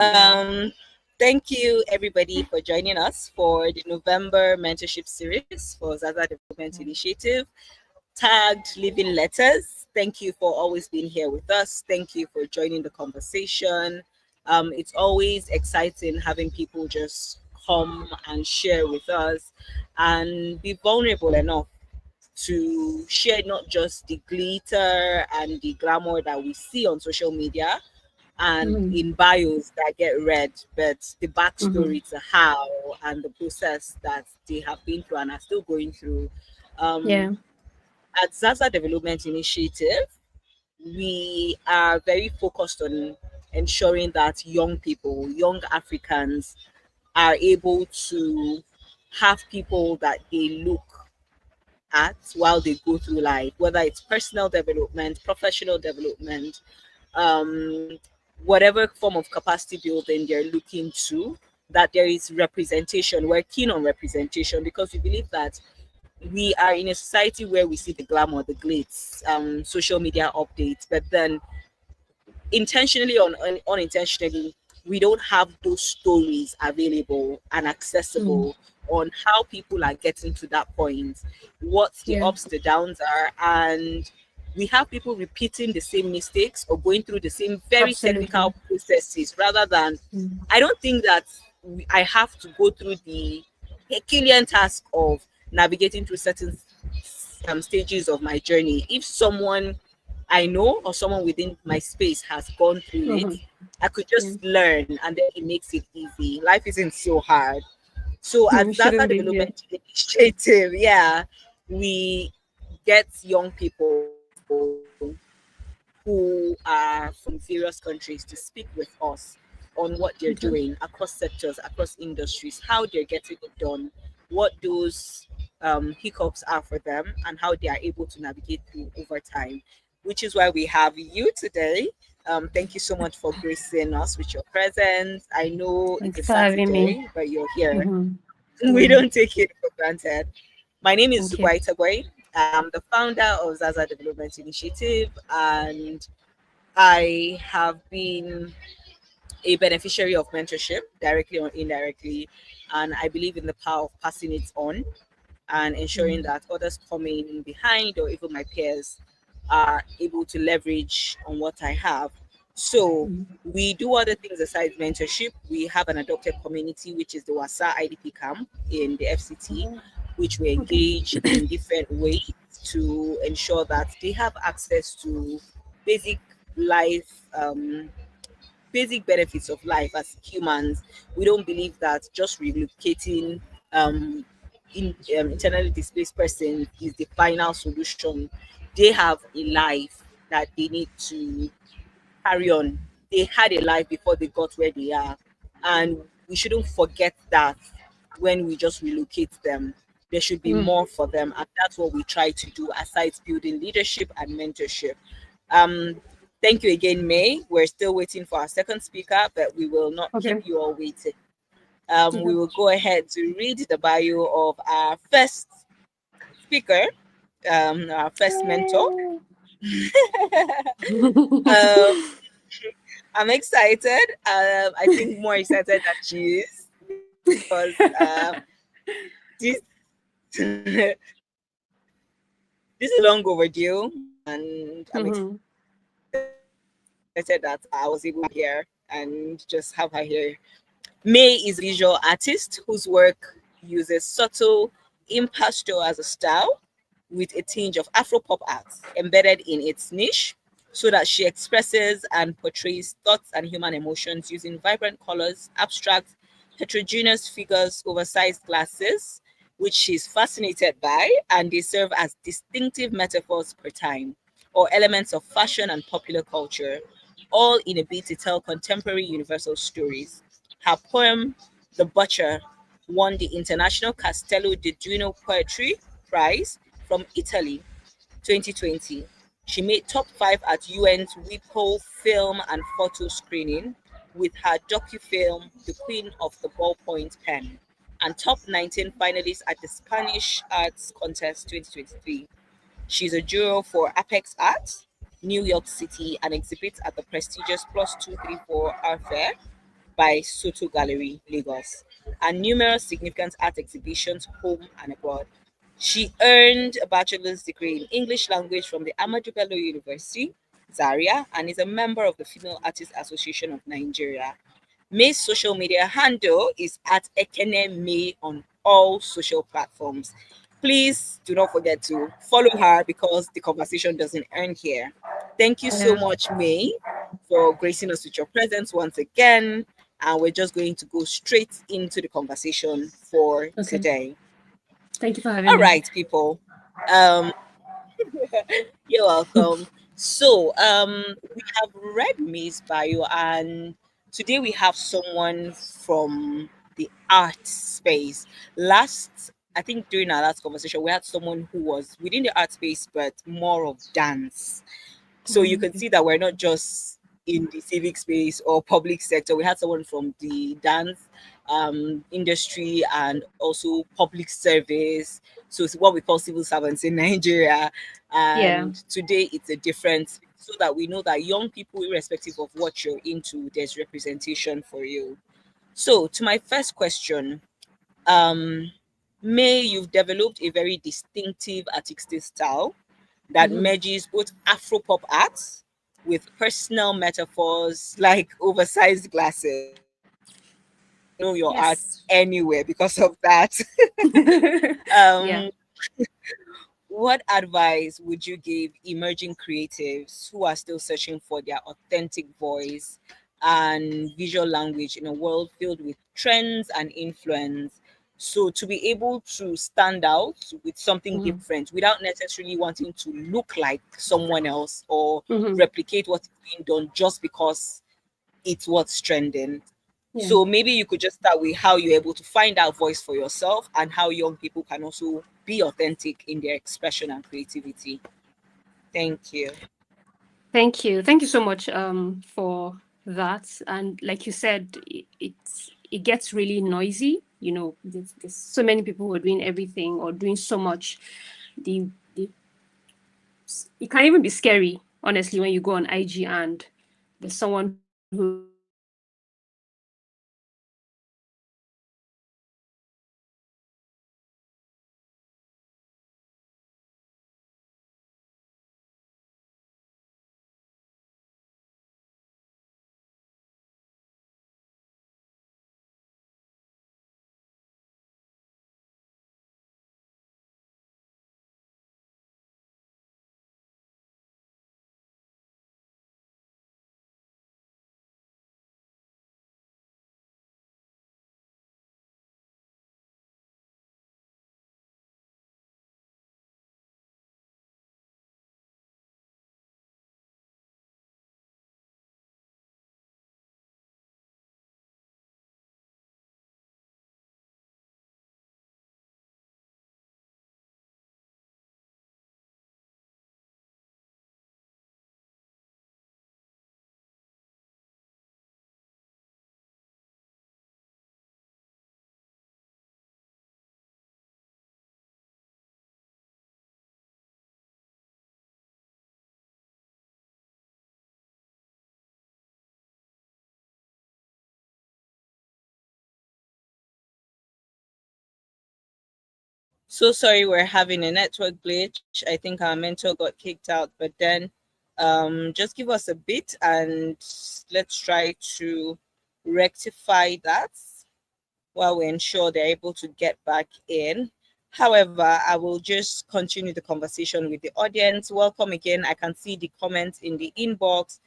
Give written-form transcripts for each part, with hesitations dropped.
Yeah. Thank you everybody for joining us for the November mentorship series for Zaza Development Initiative, tagged Living Letters. Thank you for always being here with us. Thank you for joining the conversation. It's always exciting having people just come and share with us and be vulnerable enough to share not just the glitter and the glamour that we see on social media and Mm-hmm. in bios that get read, but the Mm-hmm. backstory to how and the process that they have been through and are still going through. Yeah. Um, at Zaza Development Initiative, we are very focused on ensuring that young people, young Africans, are able to have people that they look at while they go through life, whether it's personal development, professional development, um, whatever form of capacity building they're looking to, that there is representation. We're keen on representation because we believe that we are in a society where we see the glamour, the glitz, social media updates, but then intentionally or unintentionally, we don't have those stories available and Mm. accessible on how people are getting to that point, what the Yeah. ups, the downs are, and we have people repeating the same mistakes or going through the same very technical Absolutely. processes rather than, Mm. I don't think that I have to go through the Herculean task of navigating through certain stages of my journey. If someone I know or someone within my space has gone through it, Mm-hmm. I could Yeah. just learn and then it makes it easy. Life isn't so hard. So It as Zaza shouldn't be. Yeah. Development Initiative, yeah, we get young people who are from various countries to speak with us on what they're doing Okay. across sectors, across industries, how they're getting it done, what those hiccups are for them, and how they are able to navigate through over time. Which is why we have you today. Thank you so much for gracing us with your presence. I know it's Thanks a for having me. Saturday, but you're here. Mm-hmm. We Yeah. don't take it for granted. My name is Okay. Zugwai Tagwai. I'm the founder of Zaza Development Initiative, and I have been a beneficiary of mentorship, directly or indirectly. And I believe in the power of passing it on and ensuring Mm. that others coming behind or even my peers are able to leverage on what I have. So Mm. we do other things aside mentorship. We have an adopted community, which is the Wasa IDP camp in the FCT, Oh, which we okay. engage in different ways to ensure that they have access to basic life basic benefits of life as humans. We don't believe that just relocating um, internally displaced person is the final solution. They have a life that they need to carry on. They had a life before they got where they are, and we shouldn't forget that when we just relocate them. There should be Mm. more for them, and that's what we try to do aside building leadership and mentorship. Um, Thank you again, May. We're still waiting for our second speaker, but we will not keep Okay. you all waiting. Okay. We will go ahead to read the bio of our first speaker, our first mentor. um, I'm excited. I think more excited than she is because this this is long overdue, and I'm Mm-hmm. excited that I was able to have her here and just have her here. May is a visual artist whose work uses subtle impasto as a style with a tinge of Afro pop art embedded in its niche so that she expresses and portrays thoughts and human emotions using vibrant colors, abstract, heterogeneous figures, oversized glasses, which she's fascinated by, and they serve as distinctive metaphors per time or elements of fashion and popular culture, all in a bid to tell contemporary universal stories. Her poem, The Butcher, won the International Castello di Duino Poetry Prize from Italy 2020. She made top 5 at UN's WIPO film and photo screening with her docu-film The Queen of the Ballpoint Pen, and top 19 finalists at the Spanish Arts Contest 2023. She's a juror for Apex Arts, New York City, and exhibits at the prestigious Plus 234 Art Fair, by Soto Gallery, Lagos, and numerous significant art exhibitions home and abroad. She earned a bachelor's degree in English language from the Ahmadu Bello University, Zaria, and is a member of the Female Artists Association of Nigeria. May's social media handle is at Ekene May on all social platforms. Please do not forget to follow her because the conversation doesn't end here. Thank you so Yeah. much, May, for gracing us with your presence once again. And we're just going to go straight into the conversation for Okay. today. Thank you for having All me. right, people. Um, you're welcome. So, we have read May's bio, and today we have someone from the art space. I think during our last conversation, we had someone who was within the art space, but more of dance. So you can Mhm. see that we're not just in the civic space or public sector. We had someone from the dance industry and also public service. So it's what we call civil servants in Nigeria. Yeah. And today it's a difference so that we know that young people, irrespective of what you're into, there's representation for you. So to my first question, um, May, you've developed a very distinctive artistic style that Hmm. merges both Afro-pop art with personal metaphors like oversized glasses. And I know your art Yes. anywhere because of that. Yeah. um, what advice would you give emerging creatives who are still searching for their authentic voice and visual language in a world filled with trends and influence? So, to be able to stand out with something Hmm. different without necessarily wanting to look like someone else or Hmm. replicate what's being done just because it's what's trending. Yeah. So maybe you could just start with how you're able to find that voice for yourself and how young people can also be authentic in their expression and creativity. Thank you. Thank you. Thank you so much for that. And like you said, it gets really noisy. You know, there's so many people who are doing everything or doing so much. The it can even be scary, honestly, when you go on IG and there's someone who's So sorry, we're having a network glitch. I think our mentor got kicked out, but then just give us a bit and let's try to rectify that while we ensure they're able to get back in. However, I will just continue the conversation with the audience. Welcome again. I can see the comments in the inbox.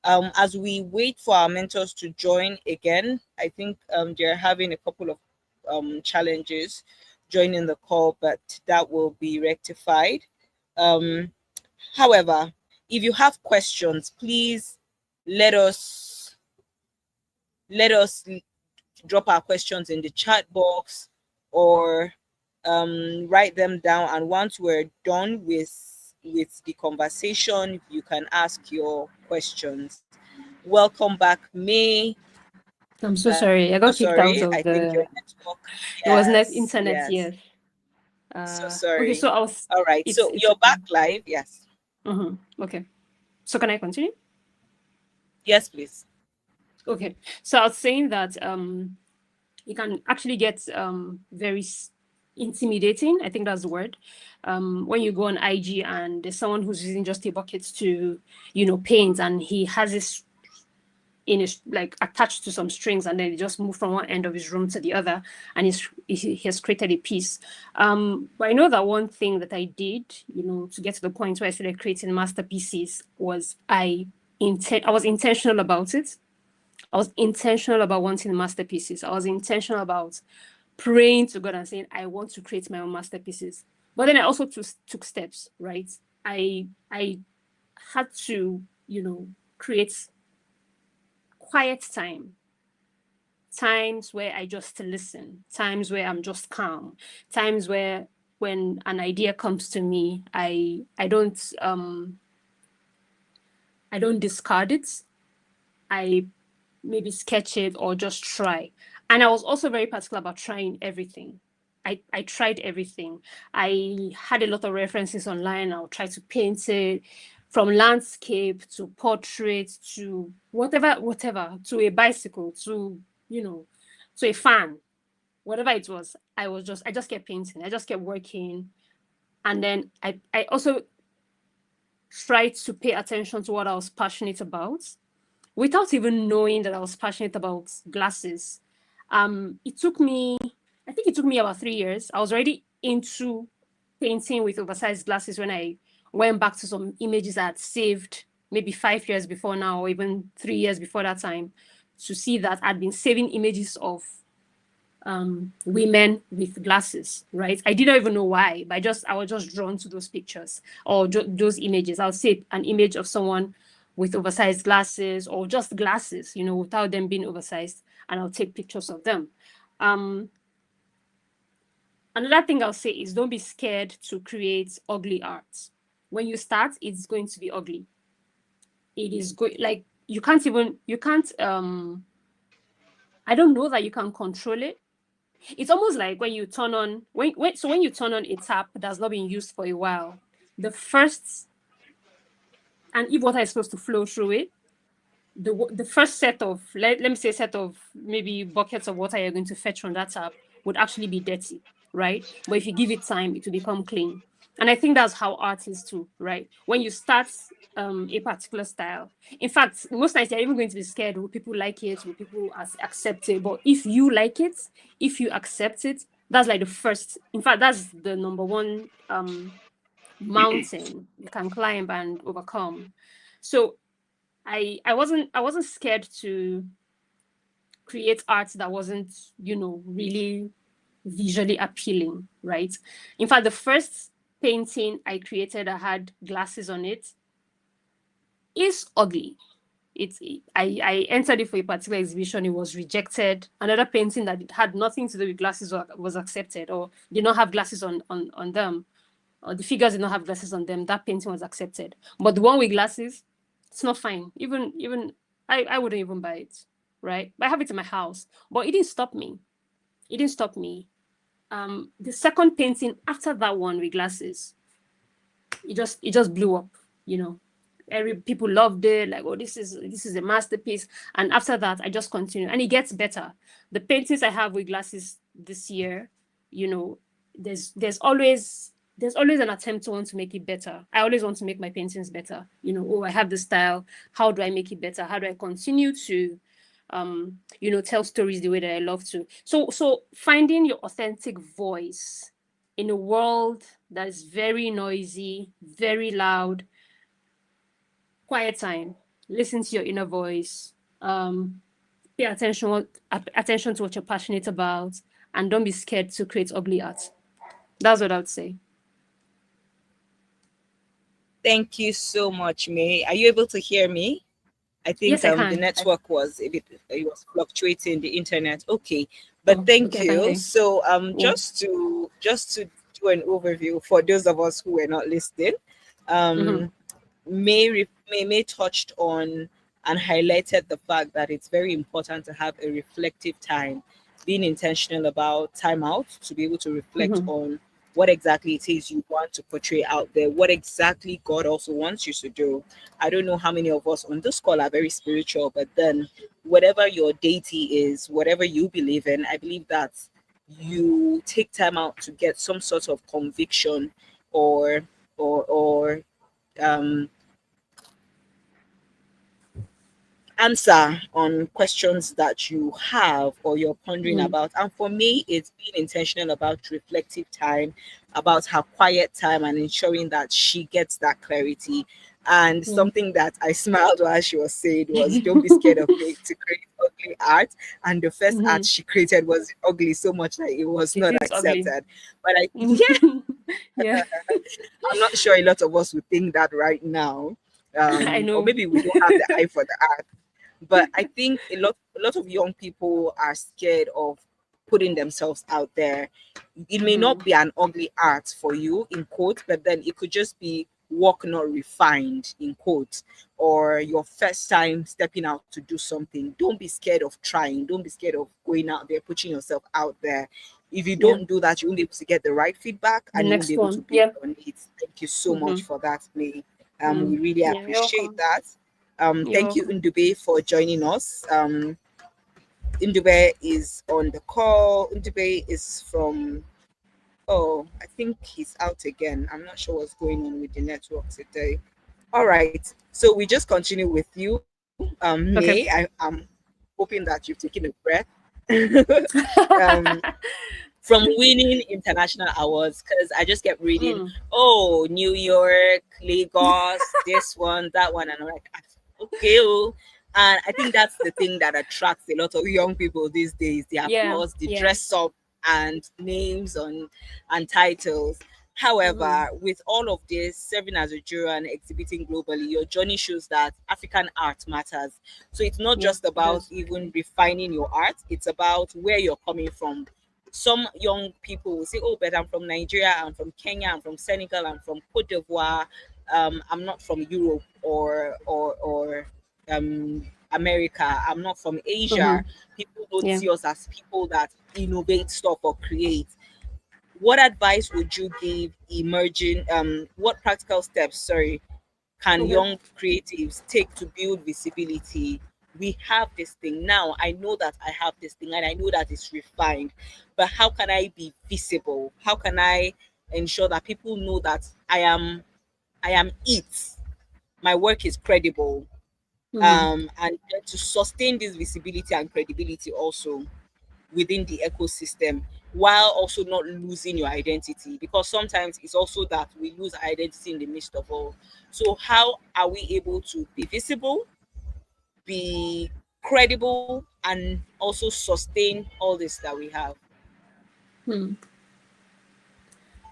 As we wait for our mentors to join again, I think they're having a couple of challenges joining the call, but that will be rectified. Um, However, if you have questions, please let us let us drop our questions in the chat box or write them down. And once we're done with the conversation, you can ask your questions. Welcome back, May. I'm so So sorry. I got sorry. kicked I out think of your the network. it was net Yes, internet, yes. yes. So Okay, sorry. so I was All right. So it's you're okay. back live. Yes. Okay. So can I continue? Yes, please. Okay. So I was saying that it can actually get very intimidating. I think that's the word. When you go on IG and there's someone who's using just a bucket to, paint, and he has this in his, like, attached to some strings, and then he just moved from one end of his room to the other, and he has created a piece. But I know that one thing that I did, to get to the point where I started creating masterpieces was I was intentional about it. I was intentional about wanting masterpieces. I was intentional about praying to God and saying, I want to create my own masterpieces. But then I also took steps, right? I had to, create quiet times where I just listen, times where I'm just calm, times where when an idea comes to me, I don't discard it. I maybe sketch it or just try. And I was also very particular about trying everything. I tried everything. I had a lot of references online. I'll try to paint it from landscape to portrait to whatever, to a bicycle, to, to a fan, whatever it was. I just kept painting. I just kept working. And then I also tried to pay attention to what I was passionate about without even knowing that I was passionate about glasses. It took me, I think it took me about 3 years. I was already into painting with oversized glasses when I went back to some images I had saved maybe 5 years before now, or even 3 years before that time, to see that I'd been saving images of women with glasses, right? I didn't even know why, but I was just drawn to those pictures or those images. I'll see an image of someone with oversized glasses or just glasses, without them being oversized, and I'll take pictures of them. Um, Another thing I'll say is don't be scared to create ugly art. When you start, it's going to be ugly. It is going like you can't I don't know that you can control it. It's almost like when you turn on when you turn on a tap that's not been used for a while. The first and if water is supposed to flow through it, the first set of let me say set of maybe buckets of water you're going to fetch from that tap would actually be dirty, right? But if you give it time, it will become clean. And I think that's how art is too, right? When you start a particular style, in fact, most times you're even going to be scared. Will people like it? Will people accept it? But if you like it, if you accept it, that's like the first. In fact, that's the number one mountain you can climb and overcome. So I wasn't scared to create art that wasn't, really visually appealing, right? In fact, the first painting I created that had glasses on it is ugly. It's I entered it for a particular exhibition. It was rejected. Another painting that it had nothing to do with glasses was accepted, or did not have glasses on them, or the figures did not have glasses on them. That painting was accepted, but the one with glasses, it's not fine. Even I wouldn't even buy it, right? But I have it in my house. But it didn't stop me. It didn't stop me. The second painting after that one with glasses, it just blew up. You know, every people loved it. Like, oh, this is a masterpiece. And after that, I just continue, and it gets better. The paintings I have with glasses this year, you know, there's always an attempt to want to make it better. I always want to make my paintings better. Oh, I have the style. How do I make it better? How do I continue to tell stories the way that I love to? So finding your authentic voice in a world that is very noisy, very loud. Quiet time. Listen to your inner voice. Pay attention to what you're passionate about, and don't be scared to create ugly art. That's what I would say. Thank you so much, May. Are you able to hear me? I think Yes, I the can. network was a bit, it was fluctuating, the internet. Okay, but Oh, thank okay, I can you. hear. So Yeah. just to do an overview for those of us who were not listening, Mm-hmm. um, May touched on and highlighted the fact that it's very important to have a reflective time, being intentional about time out to be able to reflect Mm-hmm. on what exactly it is you want to portray out there, what exactly God also wants you to do. I don't know how many of us on this call are very spiritual, but then whatever your deity is, whatever you believe in, I believe that you take time out to get some sort of conviction or or um answer on questions that you have or you're pondering Mm. about. And for me, it's being intentional about reflective time, about her quiet time, and ensuring that she gets that clarity. And Yeah. something that I smiled while she was saying was, don't be scared of to create ugly art. And the first art Mhm. she created was ugly so much that it was It not is ugly. accepted. But I, yeah, Yeah. I'm not sure a lot of us would think that right now. I Or know. maybe we don't have the eye for the art, but I think a lot of young people are scared of putting themselves out there. It may Mm-hmm. not be an ugly art for you in quote, but then it could just be work not refined in quote, or your first time stepping out to do something. Don't be scared of trying. Don't be scared of going out there, putting yourself out there. If you Yeah. don't do that, you won't be able to get the right feedback The and you won't be next able to one. build Yeah. on it. Thank you so Mm-hmm. much for that, May. We Mm. really Yeah. You're appreciate welcome. that. You're Thank you, welcome. Ndube, for joining us. Ndube is on the call. Ndube is from, oh, I think he's out again. I'm not sure what's going on with the network today. All right. So we just continue with you. May, Okay. I'm hoping that you've taken a breath. um, from winning international awards, because I just kept reading, Mm. oh, New York, Lagos, this one, that one, and I'm like, "Ah, okay. Oh." And I think that's the thing that attracts a lot of young people these days: the Yeah. applause, the Yeah. dress up, and names on and titles. Mm-hmm. However, with all of this, serving as a juror and exhibiting globally, your journey shows that African art matters. So it's not Yeah. just It about does. even refining your art, it's about where you're coming from. Some young people will say, oh, but I'm from Nigeria, I'm from Kenya, I'm from Senegal, I'm from Cote d'Ivoire, I'm not from Europe or America, I'm not from Mm-hmm. Asia. People don't Yeah. see us as people that innovate stuff or create. What advice would you give emerging what practical steps, sorry, can Okay. young creatives take to build visibility? We have this thing now. I know that I have this thing and I know that it's refined, but how can I be visible? How can I ensure that people know that I am it? My work is credible. Mm-hmm. And then to sustain this visibility and credibility also within the ecosystem, while also not losing your identity, because sometimes it's also that we lose our identity in the midst of all. So how are we able to be visible, be credible, and also sustain all this that we have? Hmm.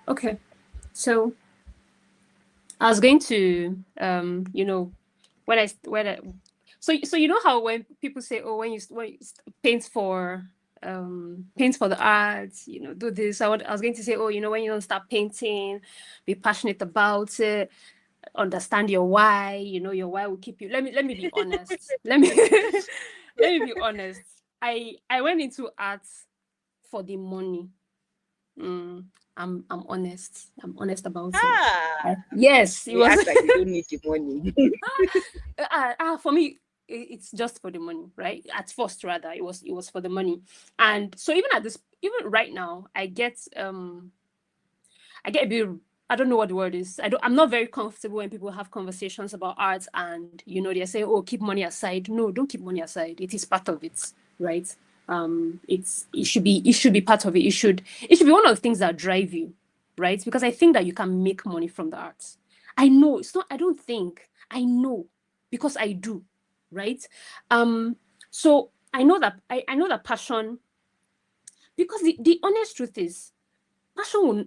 Okay. So I was going to when I so you know how when people say, oh, when you paint for paint for the arts, do this. I was going to say, oh, when you don't start painting, be passionate about it, understand your why. Your why will keep you. Let me be honest. Let me let me be honest. I went into arts for the money. Mm, I'm honest. I'm honest about it. Ah, Yes, it you was. act like you don't need the money. For me, it's just for the money, right? At first, rather, it was for the money, and so even right now, I get a bit. I don't know what the word is. I'm not very comfortable when people have conversations about art, and they're saying, "Oh, keep money aside." No, don't keep money aside. It is part of it, right? It should be part of it. It should be one of the things that drive you, right? Because I think that you can make money from the arts. I know it's not. I don't think. I know because I do, right? Um. So I know that passion, because the honest truth is passion,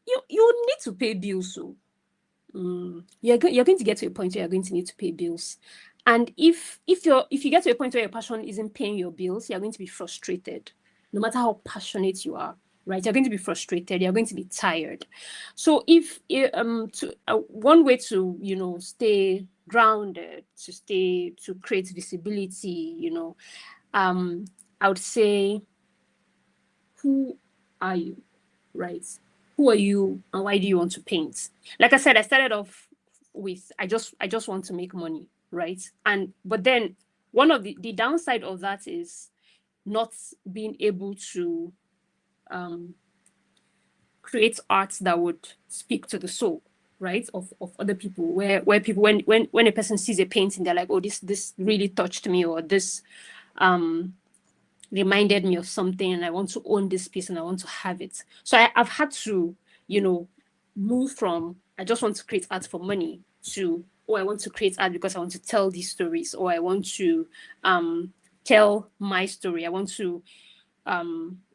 you need to pay bills. So you're going to get to a point where you're going to need to pay bills, and if you get to a point where your passion isn't paying your bills, you're going to be frustrated. No matter how passionate you are, right? You're going to be frustrated. You're going to be tired. So if to one way to stay grounded, to create visibility, um I would say, who are you, right? Who are you and why do you want to paint? Like I said, I started off with I just want to make money, right? And but then one of the downside of that is not being able to um, create art that would speak to the soul, right, of other people, where people when a person sees a painting, they're like, oh, this really touched me, or this um reminded me of something, and I want to own this piece and I want to have it. So I've had to, you know, move from I just want to create art for money to, oh, I want to create art because I want to tell these stories, or I want to tell my story. I want to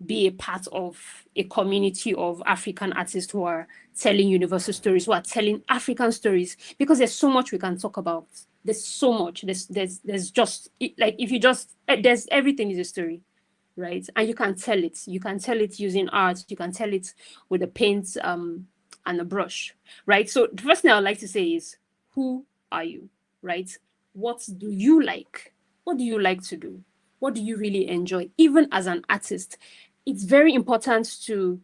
be a part of a community of African artists who are telling universal stories, who are telling African stories, because there's so much we can talk about. There's so much. There's just like if you just there's everything is a story, right? And you can tell it. You can tell it using art. You can tell it with a paint and a brush, right? So the first thing I would like to say is, who are you, right? What do you like? What do you like to do? What do you really enjoy? Even as an artist, it's very important to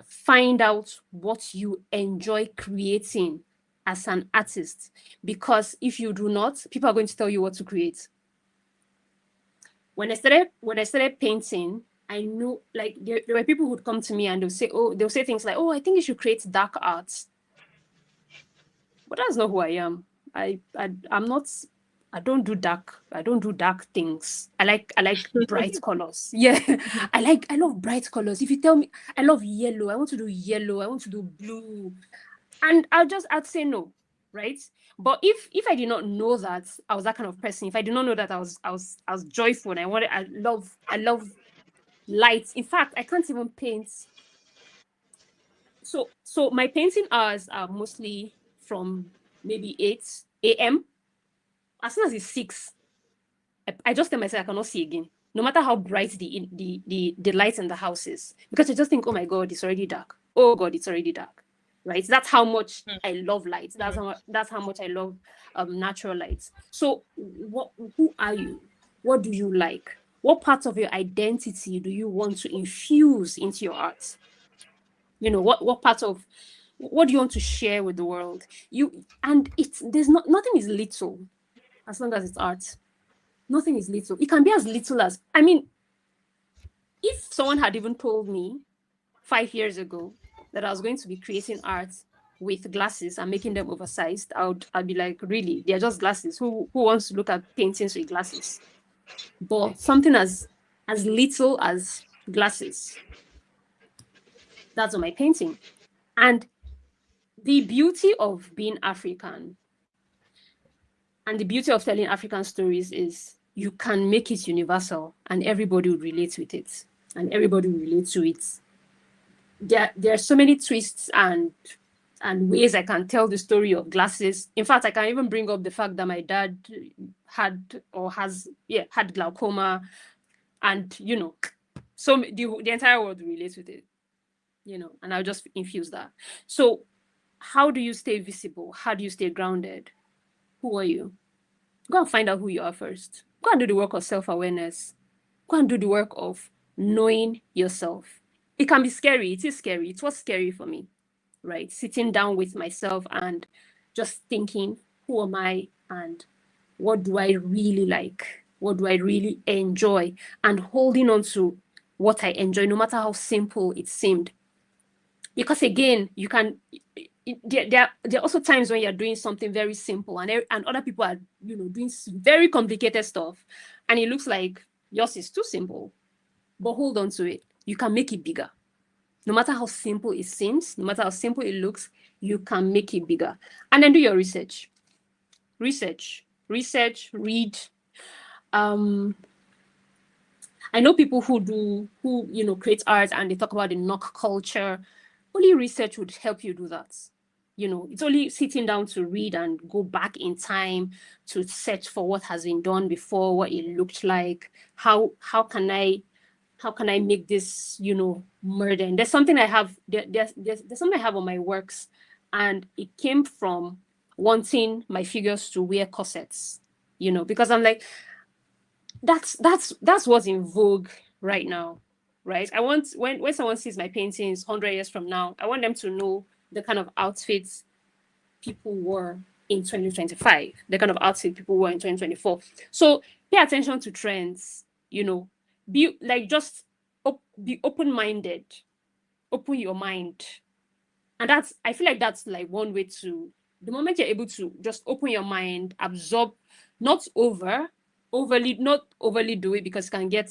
find out what you enjoy creating as an artist, because if you do not, people are going to tell you what to create. When I started painting, I knew, like, there were people who'd come to me and they'll say things like, oh, I think you should create dark art. But that's not who I am. I'm not. I don't do dark things. I like bright colors. Yeah. I love bright colors. If you tell me I love yellow, I want to do yellow, I want to do blue. And I'd say no, right? But if I did not know that I was that kind of person, if I did not know that I was joyful and I love lights. In fact, I can't even paint. So my painting hours are mostly from maybe 8 a.m. As soon as it's 6, I just tell myself I cannot see again. No matter how bright the light in the house is. Because I just think, oh my God, it's already dark. Oh God, it's already dark. Right? That's how much I love light. That's how much I love natural lights. So who are you? What do you like? What parts of your identity do you want to infuse into your art? What part of what do you want to share with the world? Nothing is little as long as it's art. Nothing is little. It can be as little as, I mean, if someone had even told me 5 years ago that I was going to be creating art with glasses and making them oversized, I'd be like, really? They're just glasses. Who wants to look at paintings with glasses? But something as little as glasses, that's on my painting. And the beauty of being African and the beauty of telling African stories is you can make it universal and everybody will relate with it and everybody will relate to it. There are so many twists and ways I can tell the story of glasses. In fact, I can even bring up the fact that my dad had glaucoma, and so the entire world relates with it, and I'll just infuse that. So how do you stay visible? How do you stay grounded? Who are you? Go and find out who you are first. Go and do the work of self-awareness. Go and do the work of knowing yourself. It can be scary. It is scary. It was scary for me, right? Sitting down with myself and just thinking, who am I and what do I really like? What do I really enjoy? And holding on to what I enjoy, no matter how simple it seemed. Because again, there are also times when you're doing something very simple and other people are doing very complicated stuff, and it looks like yours is too simple. But hold on to it. You can make it bigger. No matter how simple it seems, no matter how simple it looks, you can make it bigger. And then do your research. Research, read. I know people who create art and they talk about the knock culture. Only research would help you do that. It's only sitting down to read and go back in time to search for what has been done before, what it looked like. How can I make this, murder? And there's something I have there's something I have on my works, and it came from wanting my figures to wear corsets, because I'm like, that's what's in vogue right now. right? I want when someone sees my paintings 100 years from now, I want them to know the kind of outfits people wore in 2025, the kind of outfit people wore in 2024. So pay attention to trends, be like just be open-minded, open your mind. And I feel like that's like one way to, the moment you're able to just open your mind, absorb, not not overly do it, because it can get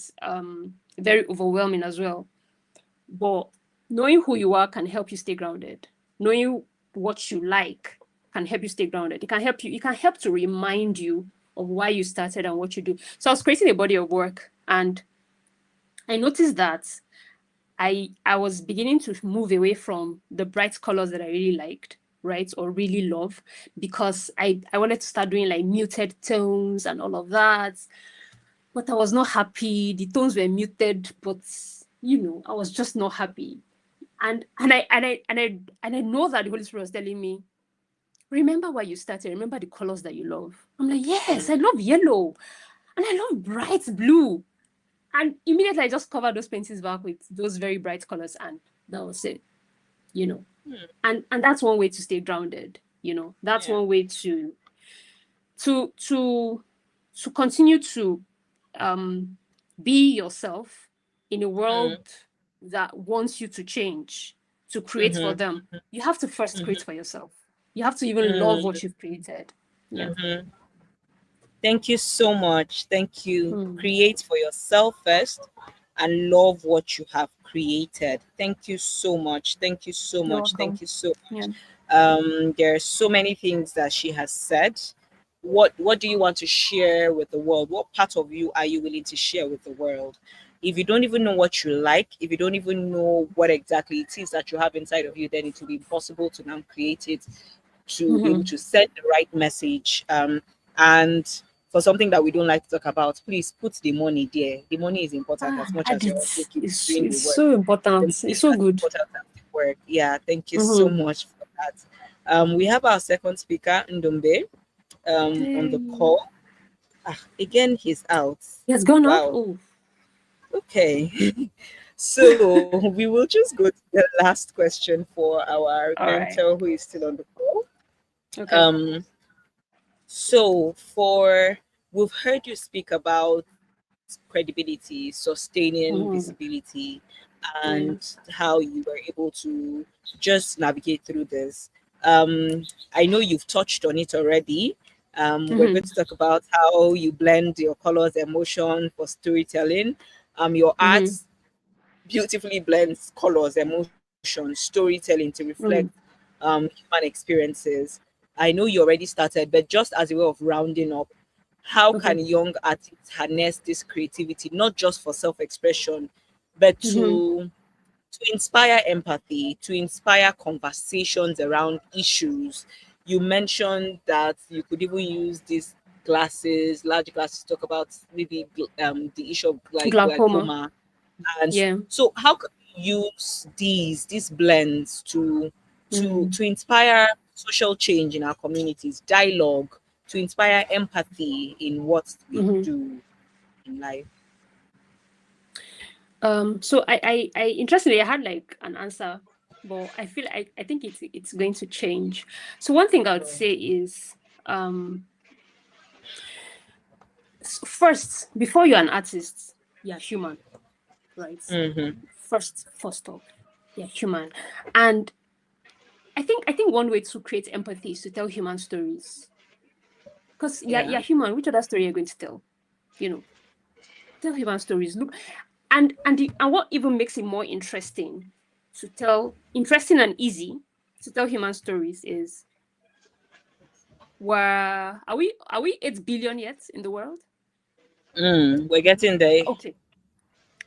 very overwhelming as well. But knowing who you are can help you stay grounded. Knowing what you like can help you stay grounded. It can help to remind you of why you started and what you do. So I was creating a body of work, and I noticed that I was beginning to move away from the bright colors that I really liked, right, or really love, because I wanted to start doing like muted tones and all of that. But I was not happy. The tones were muted, but I was just not happy. And I know that the Holy Spirit was telling me, remember why you started, remember the colors that you love. I'm like, yes, I love yellow and I love bright blue. And immediately I just covered those paintings back with those very bright colors, and that was it. you know and that's one way to stay grounded. That's Yeah. one way to continue to um be yourself in a Mm, world that wants you to change, to create for mm-hmm, them. You have to first create mm-hmm, for yourself. You have to even love mm, what you've created. Yeah. mm-hmm. Thank you so much. Thank you. Mm. Create for yourself first and love what you have created. Thank you so much. Thank you so You're much. Thank welcome. you so Yeah. much. There are so many things that she has said. What do you want to share with the world? What part of you are you willing to share with the world? If you don't even know what you like, if you don't even know what exactly it is that you have inside of you, then it will be impossible to now create it, to be able Mm-hmm. to send the right message. And for something that we don't like to talk about, please put the money there. The money is important as much Add as it. you're thinking doing It's the work. so The important. money It's is so as good. important as the work. Yeah, thank you so Mm-hmm. much for that. We have our second speaker, Ndombe, on the Yay. call. Again, he's out. He has gone out. Wow. Oh, Okay. So we will just go to the last question for our all right. mentor who is still on the call. Okay. Um, So, for we've heard you speak about credibility, sustaining Mm-hmm. visibility, Yeah. and how you were able to just navigate through this. I know you've touched on it already. We're going Mm-hmm. to talk about how you blend your colors, emotion for storytelling. Your art Mm-hmm. beautifully blends colors, emotions, storytelling to reflect Mm. human experiences. I know you already started, but just as a way of rounding up, how can Okay. young artists harness this creativity, not just for self-expression, but Mm-hmm. to inspire empathy, to inspire conversations around issues? You mentioned that you could even use these glasses, large glasses, to talk about maybe the issue of Glaucoma. glaucoma. And Yeah. so how can you use these blends Mm-hmm. to inspire social change in our communities, dialogue, to inspire empathy in what we Mm-hmm. do in life? So I interestingly, I had like an answer, but I think it's going to change. So one thing I would say is, first, before you're an artist, you're human, right? Mm-hmm. First off, you're human. And I think one way to create empathy is to tell human stories. Because Yeah. you're human. Which other story are you going to tell? You know, tell human stories. Look, and what even makes it more interesting and easy to tell human stories is, where are we 8 billion yet in the world? We're getting there. Okay,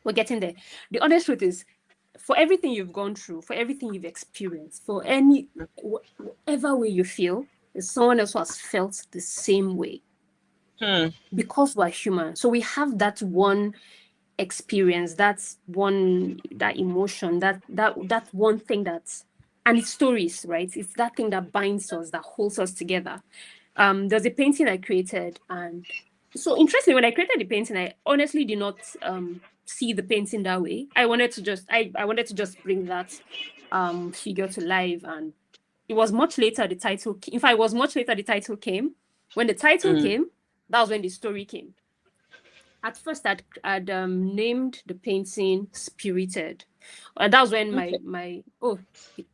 we're getting there. The honest truth is, for everything you've gone through, for everything you've experienced, for whatever way you feel, there's someone else who has felt the same way, Hmm. because we're human. So we have that one experience, that emotion, that one thing, and it's stories, right? It's that thing that binds us, that holds us together. There's a painting I created, and so interestingly, when I created the painting, I honestly did not see the painting that way. I wanted to just bring that figure to life. And it was much later the title, in fact, it was much later the title came. When the title Mm. came, that was when the story came. At first, I'd named the painting Spirited. And that was when Okay. my oh,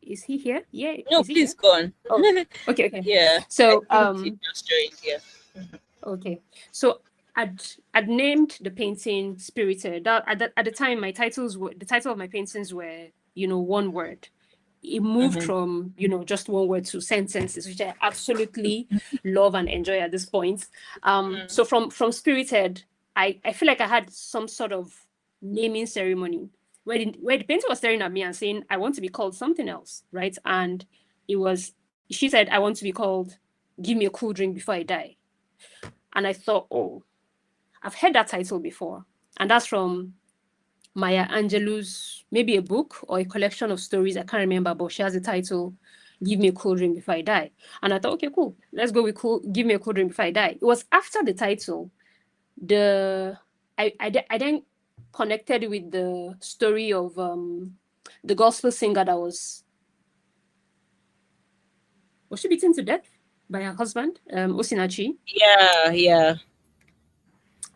is he here? Yeah, No, is he please here? go on. Oh, okay, okay. Yeah, I So think he just joined. Yeah. okay. So I'd I'd named the painting Spirited. At the time, the title of my paintings were, one word. It moved Mm-hmm. from, just one word to sentences, which I absolutely love and enjoy at this point. So from Spirited, I feel like I had some sort of naming ceremony where the painter was staring at me and saying, I want to be called something else, right? And it was she said, I want to be called Give Me a Cool Drink Before I Die. And I thought, oh, I've heard that title before. And that's from Maya Angelou's, maybe a book or a collection of stories. I can't remember, but she has the title, Give Me a Cool Drink Before I Die. And I thought, okay, cool. Let's go with Give Me a Cool Drink Before I Die. It was after the title, the I then connected with the story of the gospel singer that was she beaten to death by her husband, Osinachi. Yeah, yeah,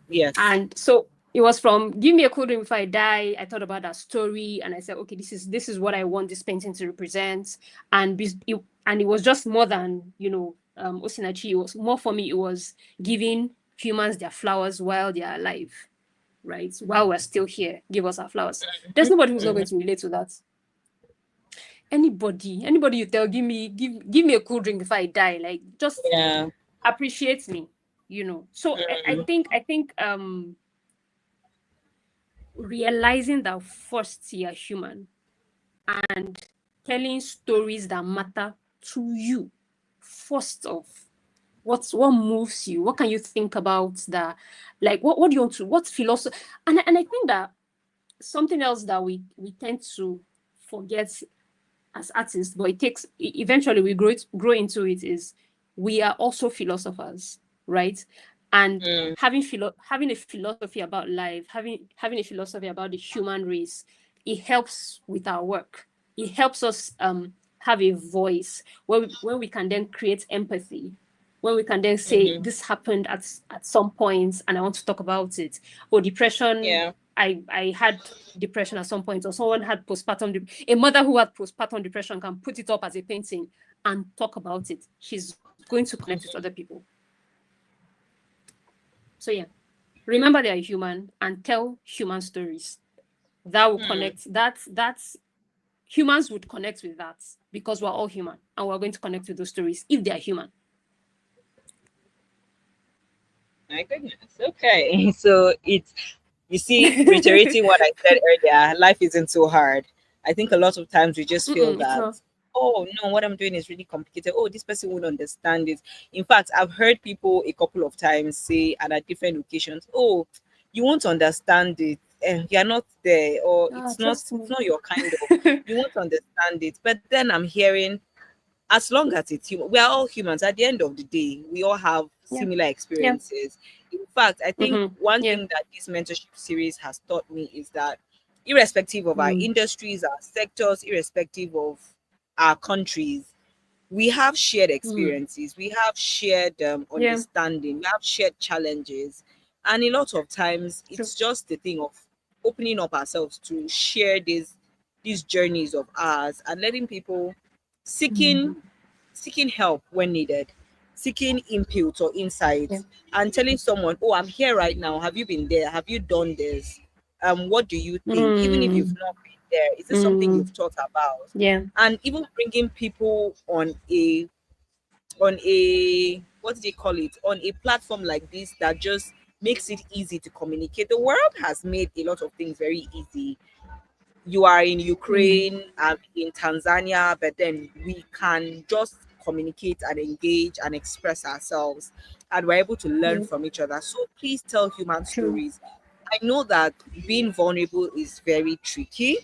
yes. And so it was from Give Me a Cool Drink Before I Die. I thought about that story and I said, okay, this is what I want this painting to represent. And it was just more than, Osinachi. It was more for me, it was giving humans their flowers while they are alive, right? While we're still here, give us our flowers. There's nobody who's not Mm-hmm. going to relate to that. Anybody you tell, give me a cool drink before I die, like just Yeah. appreciate me. So Mm. I think realizing that first you're human and telling stories that matter to you first off. What moves you? What can you think about that? Like what do you want to, what philosophy? And I think that something else that we tend to forget as artists, but it takes eventually we grow into it, is we are also philosophers, right? And Mm. having a philosophy about life, having a philosophy about the human race, it helps with our work. It helps us have a voice where we can then create empathy, when we can then say Mm-hmm. this happened at some point and I want to talk about it. Or depression, Yeah. I had depression at some point, or someone had a mother who had postpartum depression can put it up as a painting and talk about it. She's going to connect with other people. So yeah, remember they are human and tell human stories. That will Hmm. connect. That's humans would connect with that because we're all human and we're going to connect with those stories if they are human. My goodness. Okay. So it's, you see, reiterating what I said earlier, life isn't so hard. I think a lot of times we just feel It's that, not. oh no, what I'm doing is really complicated. Oh, this person won't understand it. In fact, I've heard people a couple of times say, and at different occasions, oh, you won't understand it. And you're not there, or Trust it's me. not your kind of, you won't understand it. But then I'm hearing, as long as it's human, we are all humans. At the end of the day, we all have Yeah. similar Yeah. experiences. In fact, I think one Yeah. thing that this mentorship series has taught me is that, irrespective of our Mm. industries, our sectors, irrespective of our countries, we have shared Mm. experiences, we have shared Yeah. understanding, we have shared challenges. And a lot of times True. it's just the thing of opening up ourselves to share these journeys of ours and letting people, seeking Mm. seeking help when needed, seeking input or Yeah. insights, and telling someone, oh, I'm here right now, have you been there, have you done this, what do you think, even if you've Mm. not been there, is this something Mm. you've thought about? Yeah. And even bringing people on a what do they call it, on a platform like this that just makes it easy to communicate. The world has made a lot of things very easy. You are in Mm. Ukraine, I'm in Tanzania, but then we can just communicate and engage and express ourselves, and we're able to learn Yeah. from each other. So please tell human True. stories. I know that being vulnerable is very tricky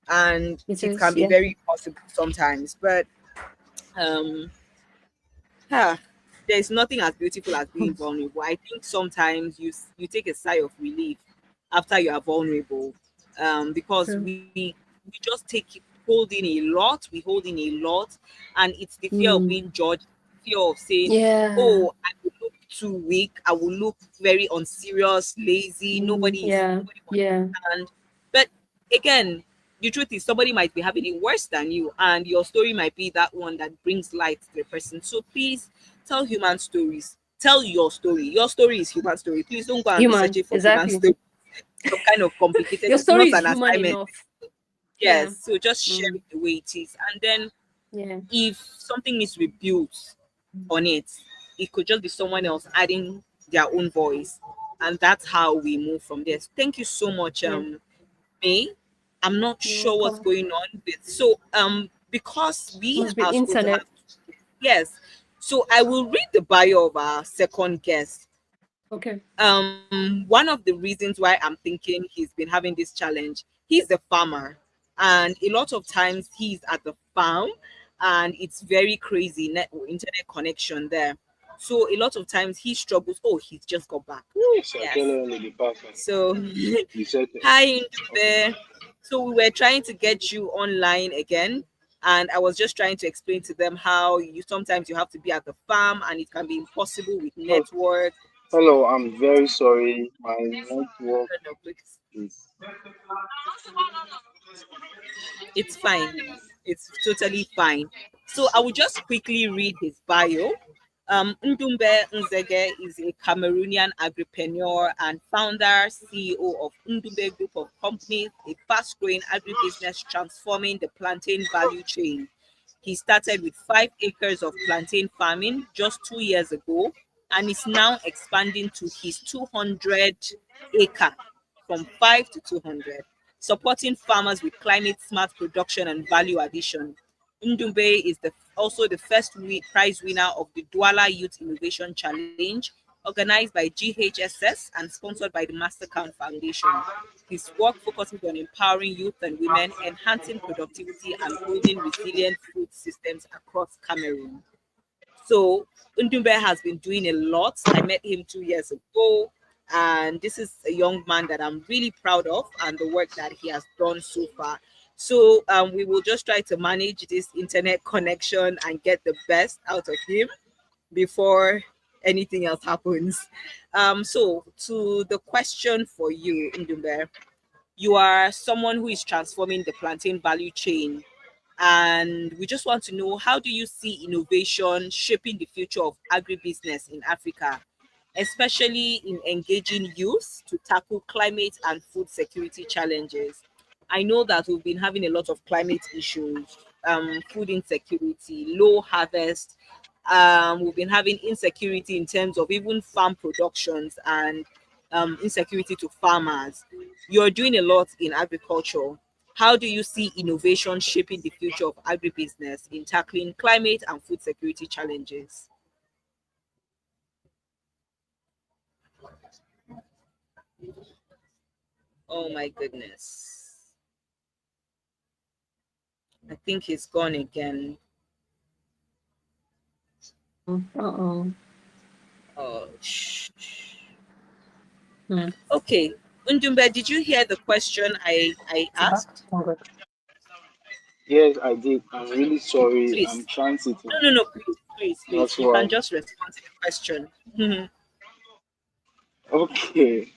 and It it is. can be Yeah. very possible sometimes, but um ah, there's nothing as beautiful as being vulnerable. I think sometimes you take a sigh of relief after you are vulnerable, because True. we just take it, hold in a lot. We hold in a lot, and it's the fear of Mm. being judged, fear of saying, Yeah. "Oh, I will look too weak. I will look very unserious, lazy. Mm. Yeah. Nobody will Yeah. understand." But again, the truth is somebody might be having it worse than you, and your story might be that one that brings light to the person. So please tell human stories. Tell your story. Your story is human story. Please don't go and be Human. searching for human Exactly. story. Some kind of complicated. Your It's story not is an human assignment. enough. Yeah. Yes. So just share Mm. it the way it is. And then Yeah. if something needs rebuilt on it, it could just be someone else adding their own voice. And that's how we move from this. Thank you so much, Yeah. May. I'm not You're sure what's welcome. going on with, so because we Must be are supposed to internet. have, yes, so I will read the bio of our second guest. Okay. One of the reasons why I'm thinking he's been having this challenge, he's a farmer, and a lot of times he's at the farm, and it's very crazy internet connection there. So a lot of times he struggles. Oh, he's just got back. Yes, I tell Yes. only the person. So You said it. hi Okay. Indube. So we were trying to get you online again, and I was just trying to explain to them how you sometimes you have to be at the farm and it can be impossible with Oh, network. hello, I'm very sorry. My network No, no, please. is. It's fine. It's totally fine. So I will just quickly read his bio. Ndumbe Nzege is a Cameroonian agripreneur and founder, CEO of Ndumbe Group of Companies, a fast-growing agribusiness transforming the plantain value chain. He started with 5 acres of plantain farming just 2 years ago and is now expanding to his 200 acre from 5 to 200, supporting farmers with climate smart production and value addition. Ndumbe is also the first prize winner of the Douala Youth Innovation Challenge, organized by GHSS and sponsored by the Mastercard Foundation. His work focuses on empowering youth and women, enhancing productivity, and building resilient food systems across Cameroon. So Ndumbe has been doing a lot. I met him 2 years ago, and this is a young man that I'm really proud of and the work that he has done so far. So we will just try to manage this internet connection and get the best out of him before anything else happens. So to the question for you, Ndumbe, you are someone who is transforming the plantain value chain, and we just want to know, how do you see innovation shaping the future of agribusiness in Africa, especially in engaging youth to tackle climate and food security challenges? I know that we've been having a lot of climate issues, food insecurity, low harvest. We've been having insecurity in terms of even farm productions and insecurity to farmers. You're doing a lot in agriculture. How do you see innovation shaping the future of agribusiness in tackling climate and food security challenges? Oh my goodness. I think he's gone again. Uh-oh. Oh, Hmm. okay. Undumbe, did you hear the question I It's back. asked? Oh, good. Yes, I did. I'm really sorry. I'm Please. transiting. No, please, please, please. That's You can why. just respond to the question. Mhm. Okay.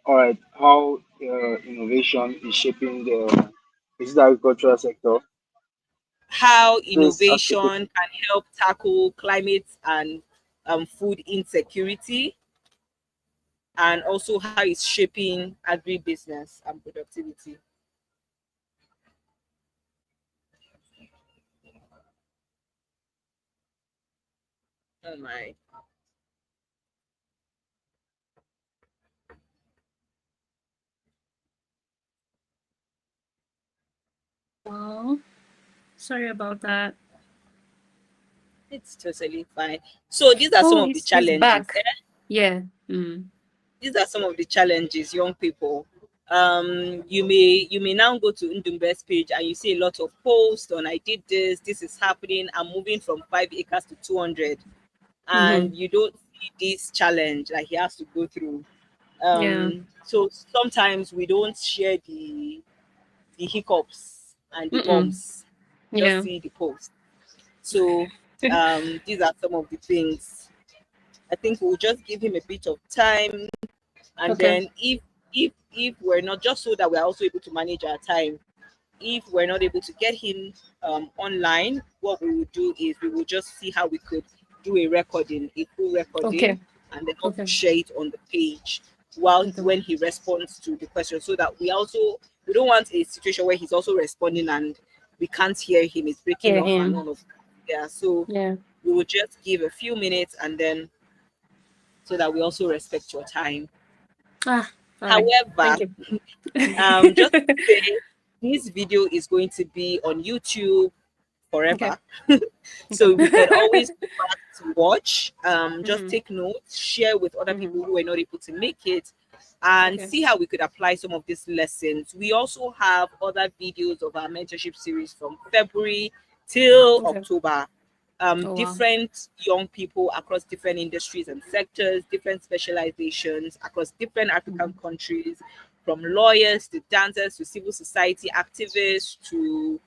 All right. How innovation is shaping the is it the agricultural sector? How Please ask it innovation again. can help tackle climate and food insecurity, and also how it's shaping agribusiness and productivity. Oh my. Oh, sorry about that. It's totally fine. So these are some Oh, of the he's challenges. back. Yeah. Mm. These are some of the challenges, young people. You may now go to Ndumbe's page and you see a lot of posts on, I did this is happening, I'm moving from 5 acres to 200, Mm-hmm. and you don't see this challenge that he has to go through. Yeah. So sometimes we don't share the hiccups and the Mm-mm. bumps, just Yeah. see the post. So these are some of the things. I think we'll just give him a bit of time, and Okay. then if we're not, just so that we're also able to manage our time, if we're not able to get him online, what we will do is we will just see how we could do a recording, a full recording, Okay. and then also Okay. share it on the page while Okay. when he responds to the question, so that we don't want a situation where he's also responding and we can't hear him, it's breaking Hear off and him. all of that. Yeah, so Yeah. we will just give a few minutes, and then so that we also respect your time. Ah. All right. However, Thank you. just to say, this video is going to be on YouTube Okay. forever. Okay. So we can always go back to watch, just Mm-hmm. take notes, share with other Mm-hmm. people who were not able to make it, and Okay. see how we could apply some of these lessons. We also have other videos of our mentorship series from February till Okay. October. Oh wow. Different young people across different industries and sectors, different specializations across different African Mm-hmm. countries, from lawyers to dancers to civil society activists to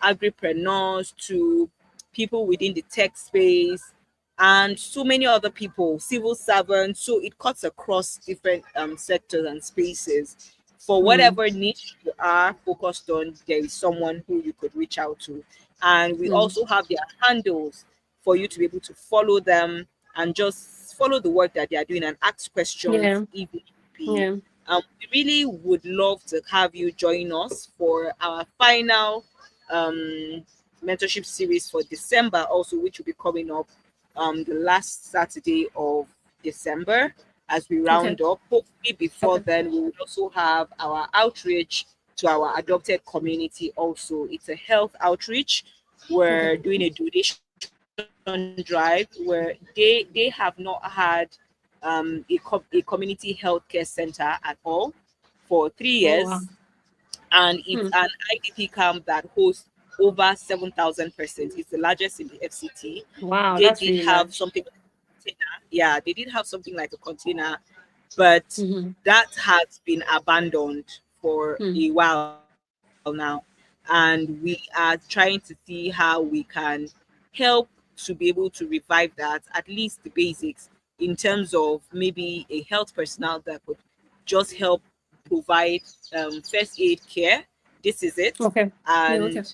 agripreneurs to people within the tech space and so many other people, civil servants. So it cuts across different sectors and spaces. For Mm. whatever niche you are focused on, there is someone who you could reach out to. And we Mm. also have their handles for you to be able to follow them and just follow the work that they are doing and ask questions Yeah. if need be. Yeah. We really would love to have you join us for our final um, mentorship series for December, also, which will be coming up the last Saturday of December as we Okay. round up. Hopefully, before Okay. then, we will also have our outreach to our adopted community. Also, it's a health outreach. Okay. We're doing a donation drive where they have not had a community healthcare center at all for 3 years, Oh wow. and it's an Mm. IDP camp that hosts over 7,000 persons. It's the largest in the FCT. Wow, They that's did really have large. something like a container. Yeah, they did have something like a container, but Mm-hmm. that has been abandoned for Mm. a while now. And we are trying to see how we can help to be able to revive that, at least the basics, in terms of maybe a health personnel that could just help provide first aid care. This is it. Okay. Yeah. Okay. And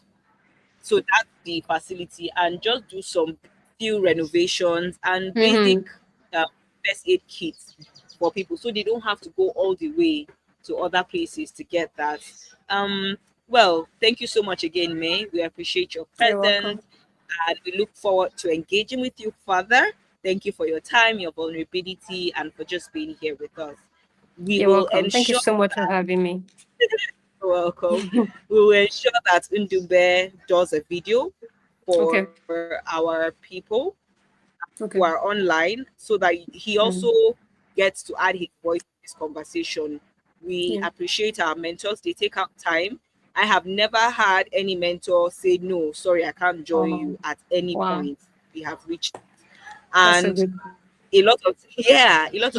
so that's the facility, and just do some few renovations and basic Mm-hmm. um, first aid kits for people, so they don't have to go all the way to other places to get that. um well, thank you so much again, May. We appreciate your You're welcome. presence and we look forward to engaging with you further. Thank you for your time, your vulnerability, and for just being here with us. We You're will welcome. Thank you ensure so much for having me. you're welcome. We will ensure that Ndube does a video Okay. for our people who are Okay. online, so that he also Mm. gets to add his voice to this conversation. We Yeah. appreciate our mentors, they take out time. I have never had any mentor say, no, sorry, I can't join Oh, you at any wow. point. We have reached out. That's so And good. a lot of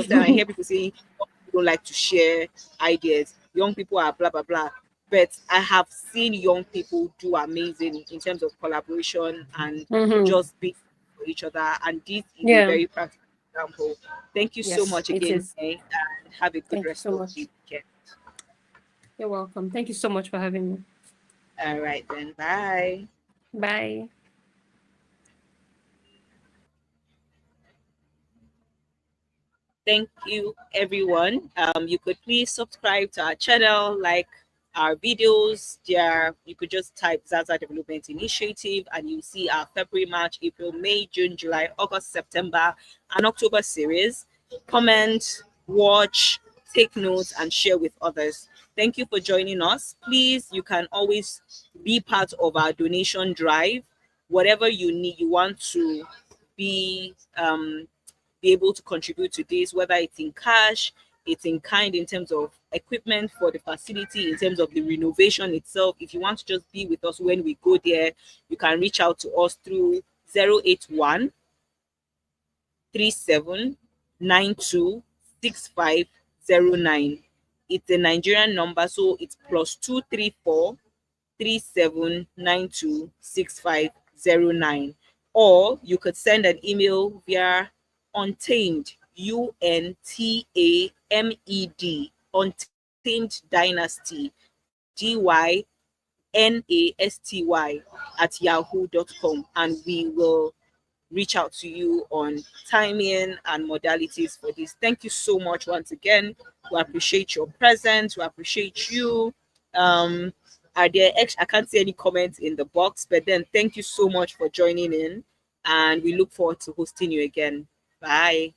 time I hear people saying young people don't like to share ideas. Young people are blah blah blah. But I have seen young people do amazing in terms of collaboration and Mm-hmm. just being for each other. And this is a Yeah. very practical example. Thank you so Yes, much it again, is. May, and have a good Thank you rest so of much. the weekend. You're welcome. Thank you so much for having me. All right then. Bye. Bye. Thank you, everyone. You could please subscribe to our channel, like our videos. There, you could just type Zaza Development Initiative, and you see our February, March, April, May, June, July, August, September, and October series. Comment, watch, take notes, and share with others. Thank you for joining us. Please, you can always be part of our donation drive. Whatever you need, you want to be able to contribute to this, whether it's in cash, it's in kind in terms of equipment for the facility, in terms of the renovation itself. If you want to just be with us when we go there, you can reach out to us through 081 37926505. 6509. It's a Nigerian number, so it's +234 3792 6509. Or you could send an email via untamed untamed untamed dynasty dynasty @yahoo.com, and we will reach out to you on timing and modalities for this. Thank you so much once again. We appreciate your presence. We appreciate you. Um, I can't see any comments in the box, but then thank you so much for joining in, and we look forward to hosting you again. Bye.